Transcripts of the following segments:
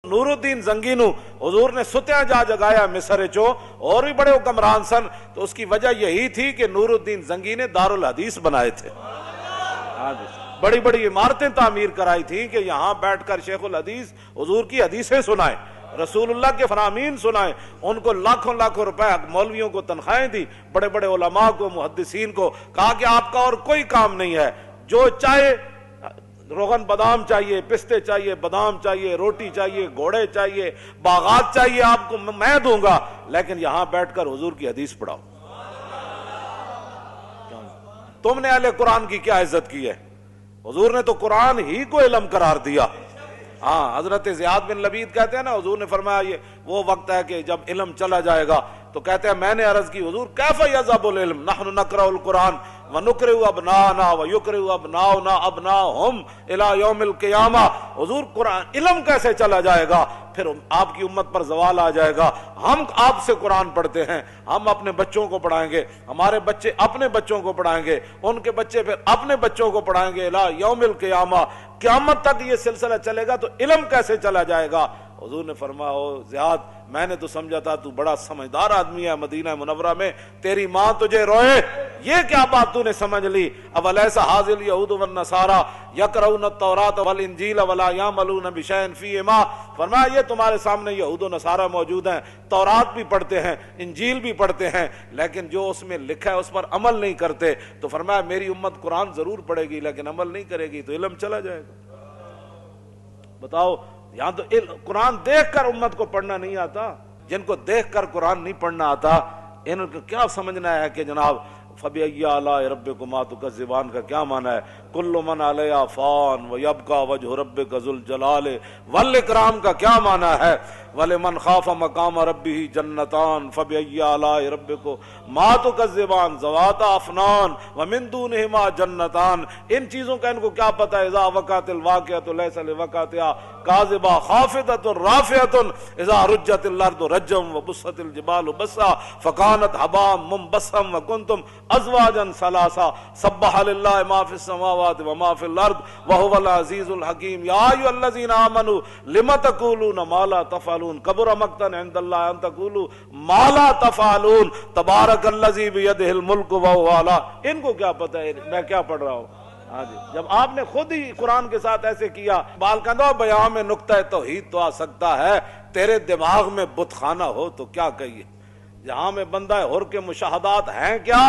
نور الدین زنگی نو حضور نے ستیاں جا جگایا مصر چو، اور بھی بڑے حکمران سن، تو اس کی وجہ یہی تھی کہ نور الدین زنگی نے دارالحدیث بنائے تھے، بڑی بڑی عمارتیں تعمیر کرائی تھیں کہ یہاں بیٹھ کر شیخ الحدیث حضور کی حدیثیں سنائیں، رسول اللہ کے فرامین سنائیں، ان کو لاکھوں لاکھوں روپے مولویوں کو تنخواہیں دی، بڑے بڑے علماء کو، محدثین کو، کہا کہ آپ کا اور کوئی کام نہیں ہے، جو چاہے روغن بادام چاہیے، پستے چاہیے، بادام چاہیے، روٹی چاہیے، گھوڑے چاہیے، باغات چاہیے، آپ کو میں دوں گا، لیکن یہاں بیٹھ کر حضور کی حدیث پڑھاؤ۔ تم نے اہل قرآن کی کیا عزت کی ہے؟ حضور نے تو قرآن ہی کو علم قرار دیا۔ ہاں، حضرت زیاد بن لبید کہتے ہیں نا، حضور نے فرمایا یہ وہ وقت ہے کہ جب علم چلا جائے گا، تو کہتے ہیں میں نے عرض کی حضور کیف یذهب العلم نحن نقرأ القرآن ونقرئ ابناءنا ويقرئ ابناؤنا ابناءهم الى يوم القیامہ، حضور قرآن علم کیسے چلا جائے گا؟ پھر آپ کی امت پر زوال آ جائے گا، ہم آپ سے قرآن پڑھتے ہیں، ہم اپنے بچوں کو پڑھائیں گے، ہمارے بچے اپنے بچوں کو پڑھائیں گے، ان کے بچے پھر اپنے بچوں کو پڑھائیں گے، الى یوم القیامہ، قیامت تک یہ سلسلہ چلے گا، تو علم کیسے چلا جائے گا؟ حضور نے فرمایا او زیاد، میں نے تو سمجھا تھا تو بڑا سمجھدار آدمی ہے، مدینہ منورہ میں تیری ماں تجھے روئے، یہ کیا بات تو نے سمجھ لی؟ اولیس ھذا الیہود والنصارى یقرؤون التوراۃ والانجیل ولا یعملون بشیء فیہما، فرمایا یہ تمہارے سامنے یہود و نصارہ موجود ہیں، تورات بھی پڑھتے ہیں، انجیل بھی پڑھتے ہیں، لیکن جو اس میں لکھا ہے اس پر عمل نہیں کرتے، تو فرمایا میری امت قرآن ضرور پڑھے گی لیکن عمل نہیں کرے گی تو علم چلا جائے گا۔ بتاؤ، یہاں تو قرآن دیکھ کر امت کو پڑھنا نہیں آتا، جن کو دیکھ کر قرآن نہیں پڑھنا آتا ان کو کیا سمجھنا ہے کہ جناب فَبِأَيِّ آلَاءِ رَبِّكُمَا تُكَذِّبَانِ کا کیا معنی ہے؟ كُلُّ مَنْ عَلَيْهَا فَانٍ وَيَبْقَى وَجْهُ رَبِّكَ ذُو الْجَلَالِ وَالْإِكْرَامِ کا کیا معنی ہے؟ وَلِمَنْ خَافَ مَقَامَ رَبِّهِ جَنَّتَانِ فَبِأَيِّ آلَاءِ رَبِّكُمَا تُكَذِّبَانِ ذَوَاتَا أَفْنَانٍ وَمِن دُونِهِمَا جَنَّتَانِ، ان چیزوں کا ان کو کیا پتہ ہے؟ اذا وقعت الواقعۃ ليس لوقعتها كاذبہ خافضۃ رافعۃ اذا رجت الارض رجا وبست الجبال بسا فكانت هباء منبثا وكنتم ازواجا ثلاثا سبح لله ما في السماوات وما في الارض وهو العزيز الحكيم يا ايها الذين امنوا لم تقولون ما لا تفعلون كبر مقتا عند الله ان تقولوا ما لا تفعلون تبارك الذي بيده الملك وهو على، ان کو کیا پتہ ہے میں کیا پڑھ رہا ہوں؟ ہاں جی، جب آپ نے خود ہی قرآن کے ساتھ ایسے کیا، بال کندھا بیان میں نقطہ توحید تو آ سکتا ہے، تیرے دماغ میں بت خانہ ہو تو کیا کہیے؟ جہاں میں بندہ حر کے مشاہدات ہیں کیا،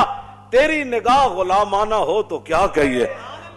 تیری نگاہ غلامانہ ہو تو کیا کہیے؟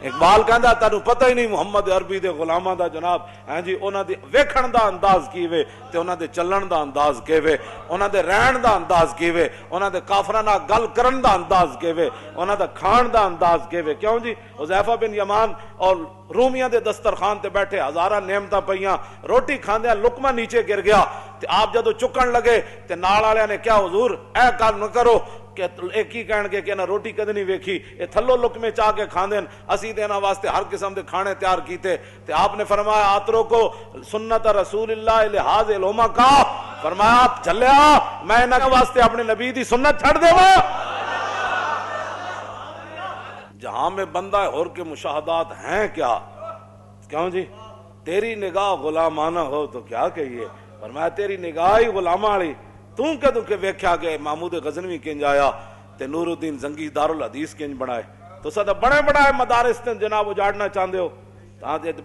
اقبال کہندا تینوں پتہ ہی نہیں محمد عربی دے غلاماں دا جناب، ہاں جی، انہاں دی ویکھن دا انداز کیویں تے انہاں دے چلن دا انداز کیویں، انہاں دے رہن دا انداز کیویں، انہاں دے کافراں نال گل کرن دا انداز کیویں، انہاں دا کھان دا انداز کیویں۔ کیوں جی؟ حذیفہ بن یمان اور رومیاں دے دسترخوان تے بیٹھے، ہزاراں نعمتاں پئیاں، روٹی کھاندیاں لقمہ نیچے گر گیا تے آپ جدوں چکن لگے تے نال والےاں نے کیا حضور اے کل نہ کرو، کہ ایک ہی کہن گے کہ نہ روٹی کدی نہیں ویکھی، یہ تھلو لقمے چاہ کے کھاندے، اسی دینا واسطے ہر قسم دے کھانے تیار کیتے، تے آپ نے فرمایا آترو کو سنت رسول اللہ لحاظ الہما کا، فرمایا آپ چلیا میں انہاں واسطے اپنے نبی دی سنت چھڑ دیواں۔ جہاں میں بندہ حر کے مشاہدات ہیں کیا، کیوں جی؟ تیری نگاہ غلامانہ ہو تو کیا کہیے؟ فرمایا تیری نگاہ ہی غلامہ والی، تو کدوں کہ ویکھیا کہ محمود غزنوی کنج آیا تے نور الدین زنگی دارالحدیث کنج بنائے، تو سدا بڑے بڑے مدارس تے جناب اجاڑنا چاہتے ہو،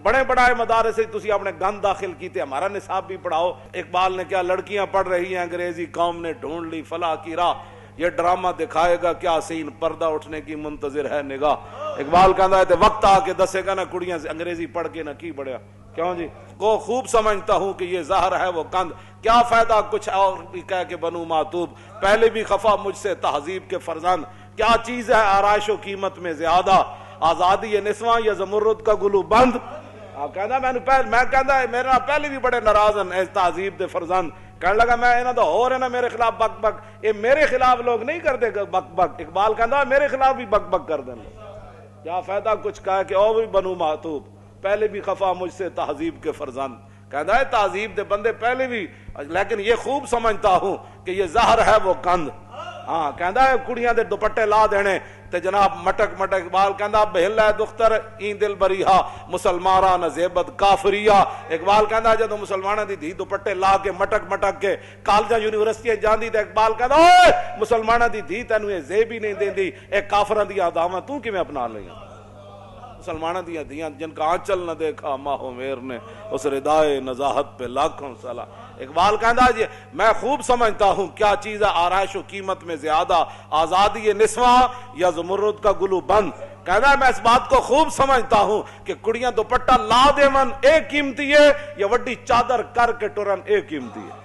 بڑے بڑے مدارس سے تسی اپنے گند داخل کیتے، ہمارا نصاب بھی پڑھاؤ۔ اقبال نے کیا لڑکیاں پڑھ رہی ہیں انگریزی، قوم نے ڈھونڈ لی فلاح کی راہ، یہ ڈرامہ دکھائے گا کیا سین، پردہ اٹھنے کی منتظر ہے نگاہ۔ اقبال کہتا ہے تے وقت آ کے دسے گا نا کڑیاں سے انگریزی پڑھ کے نہ کی بڑھیا، کیوں جی؟ کو خوب سمجھتا ہوں کہ یہ زہر ہے وہ کند، کیا فائدہ کچھ اور بھی کہہ کے بنوں معتوب، پہلے بھی خفا مجھ سے تہذیب کے فرزند، کیا چیز ہے آرائش و قیمت میں زیادہ، آزادی یہ نسواں یا زمرد کا گلو بند۔ کہنا میں کہندا میرا پہلے بھی بڑے ناراض ہیں تہذیب دے فرزند، کہنے لگا میں انہاں دا ہور ہے نا میرے خلاف بک بک، یہ میرے خلاف لوگ نہیں کرتے بک بک، اقبال کہندا میرے خلاف بھی بک بک کر دیں، کیا فائدہ کچھ کہا کہ او بھی بنو معتوب، پہلے بھی خفا مجھ سے تہذیب کے فرزند۔ کہتا ہے تہذیب دے بندے پہلے بھی، لیکن یہ خوب سمجھتا ہوں کہ یہ زہر ہے وہ کند۔ ہاں کہندا ہے کڑیاں دے دوپٹے لا دینے تے جناب مٹک مٹک اقبال کہندا بہل ہے دختر این دل بریہا مسلمانہ نزیبت کافریہ. اقبال کہندا جدو مسلمانہ دی دھی دوپٹے لا کے مٹک مٹک کے کالجاں یونیورسٹیاں جاندی تے اقبال کہندا اوے مسلمانہ دی دھی تینوں اے زیب ہی نہیں دیندی، اے کافراں دی اداواں تو کیویں اپنا لئیاں؟ مسلمانہ دیا دیاں جن کا آنچل نہ دیکھا ماہ و میر نے اس ردائے نزاہت پہ لاکھوں سالہ. اقبال کہندا جی میں خوب سمجھتا ہوں کیا چیز ہے آرائش و قیمت میں زیادہ، آزادی نسواں یا زمرد کا گلو بند. کہنا ہے میں اس بات کو خوب سمجھتا ہوں کہ کڑیاں دوپٹہ لا دے من ایک قیمتی ہے یا وڈی چادر کر کے ٹرن ایک قیمتی ہے.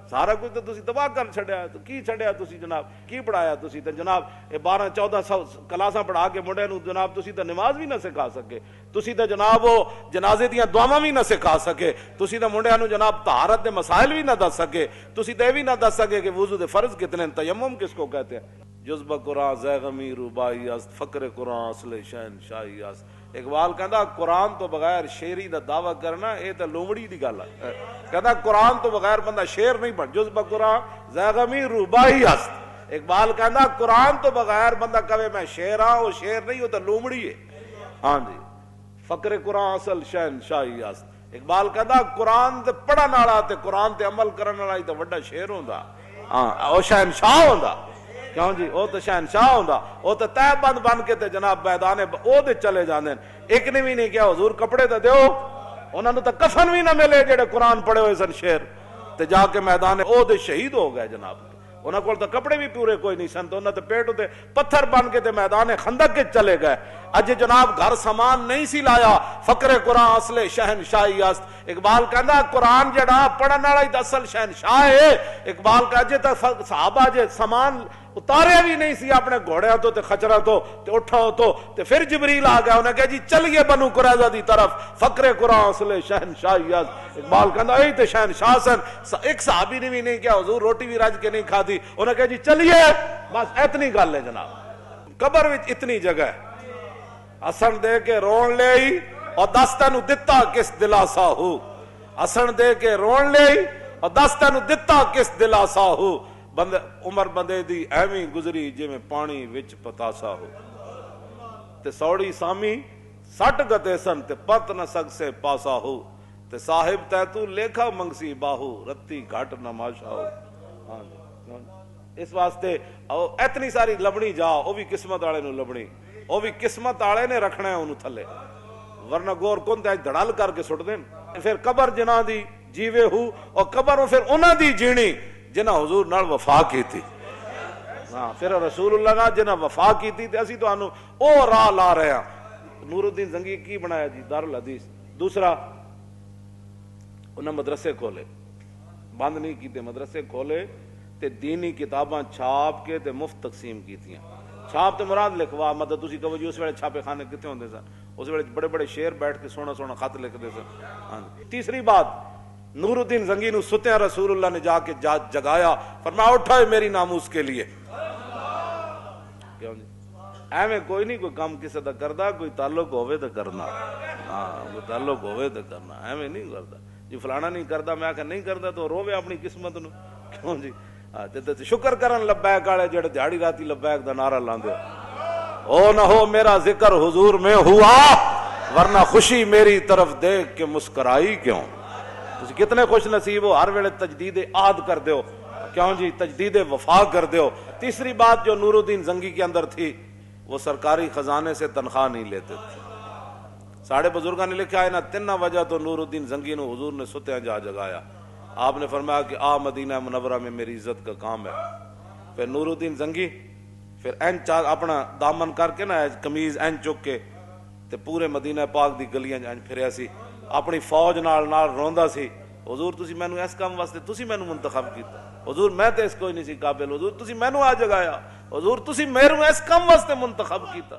سارا کچھ تو تسی تباہ کر چھڑیا ہے، تو کی چھڑیا تسی جناب، کی پڑھایا تسی تے جناب 12-14 کلاساں پڑھا کے منڈے نو جناب تسی تے نماز بھی نہ سکھا سکے، تسی تے جناب وہ جنازے دیاں دعاواں بھی نہ سکھا سکے، تسی تے منڈے نو جناب طہارت دے مسائل بھی نہ دس سکے، تسی تے بھی نہ دس سکے کہ وضو دے فرض کتنے، تیمم کس کو کہتے ہیں. جذبہ قرآن زیغمی روبائی است، فقر قرآن اصل شہنشاہی است. اقبال کہندا قرآن تو بغیر شیری دا دعویٰ کرنا اے تے لومڑی دی گل ہے. کہندا قرآن تو بغیر بندہ شیر نہیں بن. جذبہ قرآن زیغمی روبائی است. اقبال کہندا قرآن تو بغیر بندہ کہے میں شیر ہاں، وہ شیر نہیں، وہ تے لومڑی ہے. ہاں جی فقر قرآن اصل شہنشاہی است. اقبال کہندا قرآن تے پڑھن والا تے قرآن تے عمل کرن والا تے وڈا شیر ہوندا، ہاں او شہنشاہ ہوندا. کیوں جی وہ تو شہنشاہ ہوندا، وہ تو تہ بند بن کے تے جناب میدان او دے چلے جاندے. ایک نے بھی نہیں کیا حضور کپڑے تے دیو، انہاں نوں تے کفن بھی نہ ملے جڑے قرآن پڑھے ہوئے سن شیر تے جا کے میدان او دے شہید ہو گئے جناب. انہاں کول تے کپڑے بھی پورے کوئی نہیں سن، تو انہاں تے پیٹ تے پتھر بن کے تے میدان خندق کے چلے گئے. اج جناب گھر سامان نہیں سی لایا، فقر قرآن اصل شہنشاہی است. اقبال کہندا قرآن جڑا پڑھن والا ہی اصل شہنشاہ ہے. اقبال کہا جے تے صحابہ جے سامان اتارے بھی نہیں سی اپنے گھوڑیاں تو تے خچرا تو تے اٹھاؤ تو تے پھر جبریل آ گیا، انہیں کہا جی چلیے بنو قریظہ دی طرف، فقر قرآن اصل شہنشاہی است. اقبال کہندا اے تے شہنشاہ سن. ایک صحابی نے بھی نہیں کیا حضور روٹی بھی رج کے نہیں کھادی، انہیں کہا جی چلیے بس اتنی گل ہے جناب. قبر وچ اتنی جگہ ہے، اسن دے کے رون لے اور دس تینوں دتا کس دلاسا ہو. اسن دے کے رون لے اور دس تینوں دتا کس دلاسا ہو. بندے عمر بندے دی ایویں گزری جی میں پانی وچ پتاسا ہو. تے سوڑی سامی سٹ گتے سن تے پت نہ سگ سے پاسا ہو. تے صاحب تے تو لیکھا منگسی باہو رتی گھٹ نماشا ہو. اس واسطے اتنی ساری لبنی جا او بھی قسمت والے نو لبنی، او بھی قسمت والے نے رکھنا ہے انہوں تھلے، ورنہ گور کون تے دھڑال کر کے سٹ دین. پھر قبر جنہاں دی جیوے ہو اور قبر پھر انہاں دی جیڑی جنہ حضور نال وفا کی تھی. ہاں پھر رسول اللہ نال جنہ وفا کی تھی تے اسی تو انہوں او راہ لا رہے ہیں. نور الدین زنگی کی بنایا جی دارالحدیث. دوسرا انہاں مدرسے کھولے، بند نہیں کیتے، مدرسے کھولے تے دینی کتاباں چھاپ کے تے مفت تقسیم کیتیاں. چھاپ تے مراد لکھوا مطلب تسی کہو جی اس ویلے چھاپے خانے کتے ہوندے سن، اس ویلے بڑے بڑے شعر بیٹھ کے سونا سونا خط لکھتے سن. تیسری بات نور الدین زنگی نو ستیاں رسول اللہ نے جا کے جگایا، فرمایا اٹھا ہے میری ناموس کے لیے. کیوں جی ایویں کوئی نہیں کوئی کام کسے دا کردا، کوئی تعلق ہوئے تو کرنا. ہاں کوئی تعلق ہوئے تو کرنا، ایویں نہیں کردا جی فلانا نہیں کردا میں آکھا نہیں کردا تو روے اپنی قسمت نو. کیوں جی شکر کرن لبیک والے جڑے دیہڑی راتی لبیک دا نعرہ لاندے او نہ ہو میرا ذکر حضور میں ہوا ورنہ خوشی میری طرف دیکھ کے مسکرائی کیوں. تسی کتنے خوش نصیب ہو ہر ویلے تجدید عہد کر دیو. کیوں جی تجدید وفا کر دیو. تیسری بات جو نور الدین زنگی کے اندر تھی وہ سرکاری خزانے سے تنخواہ نہیں لیتے تھے. ساڑھے بزرگاں نے لکھا ہے نا تین وجہ تو نور الدین زنگی نو حضور نے ستیاں جا جگایا. آپ نے فرمایا کہ آ مدینہ منورہ میں میری عزت کا کام ہے. پھر نور الدین زنگی پھر این اپنا دامن کر کے نا کمیز این چک کے تے پورے مدینہ پاک دی گلیاں این پھریا سی، اپنی فوج نال روندا سی حضور تسی مینوں اس کام واسطے تسی مینوں منتخب کیتا، حضور میں تے اس کوئی نہیں سی قابل، حضور تسی مینوں آ جگایا، حضور تسی میرے اس کام واسطے منتخب کیتا.